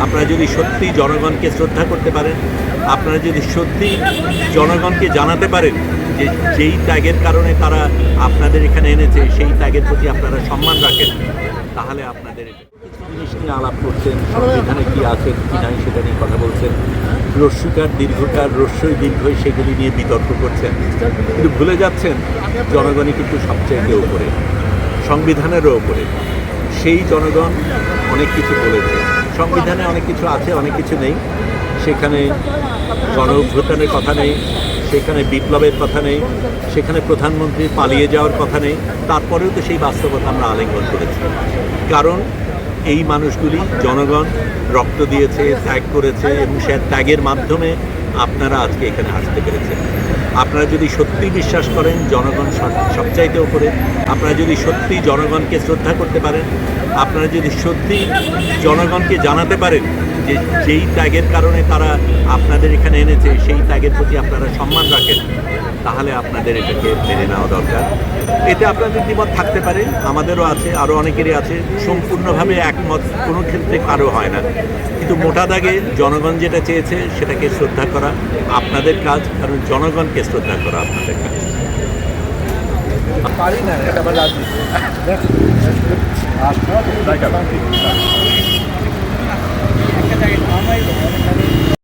আপনারা যদি সত্যি জনগণকে শ্রদ্ধা করতে পারেন, আপনারা যদি সত্যি জনগণকে জানাতে পারেন যে যেই ত্যাগের কারণে তারা আপনাদের এখানে এনেছে সেই ত্যাগের প্রতি আপনারা সম্মান রাখেন, তাহলে আপনাদের কিছু জিনিস নিয়ে আলাপ করছেন, সংবিধানে কী আছে কী নাই সেটা নিয়ে কথা বলছেন, রস্যকার দীর্ঘকার রস্যই দীর্ঘই সেগুলি নিয়ে বিতর্ক করছেন, কিন্তু ভুলে যাচ্ছেন জনগণই কিন্তু সবচেয়ে উপরে, সংবিধানেরও ওপরে। সেই জনগণ অনেক কিছু বলেছে, সংবিধানে অনেক কিছু আছে, অনেক কিছু নেই। সেখানে গণ অভ্যুত্থানের কথা নেই, সেখানে বিপ্লবের কথা নেই, সেখানে প্রধানমন্ত্রীর পালিয়ে যাওয়ার কথা নেই। তারপরেও তো সেই বাস্তবতা আমরা আলিঙ্গন করেছি, কারণ এই মানুষগুলি জনগণ রক্ত দিয়েছে, ত্যাগ করেছে এবং সে ত্যাগের মাধ্যমে আপনারা আজকে এখানে আসতে পেরেছেন। আপনারা যদি সত্যি বিশ্বাস করেন জনগণ সবচাইতে ওপরে, আপনারা যদি সত্যি জনগণকে শ্রদ্ধা করতে পারেন, আপনারা যদি সত্যি জনগণকে জানাতে পারেন যে যেই ত্যাগের কারণে তারা আপনাদের এখানে এনেছে সেই ত্যাগের প্রতি আপনারা সম্মান রাখেন, তাহলে আপনাদের এটাকে মেনে নেওয়া দরকার। এতে আপনাদের দ্বিমত থাকতে পারে, আমাদেরও আছে, আরও অনেকেরই আছে। সম্পূর্ণভাবে একমত কোনো ক্ষেত্রে কারো হয় না, কিন্তু মোটা দাগে জনগণ যেটা চেয়েছে সেটাকে শ্রদ্ধা করা আপনাদের কাজ, কারণ জনগণকে শ্রদ্ধা করা আপনাদের কাজ। পারি না এটা আবার রাজি একটা জায়গায়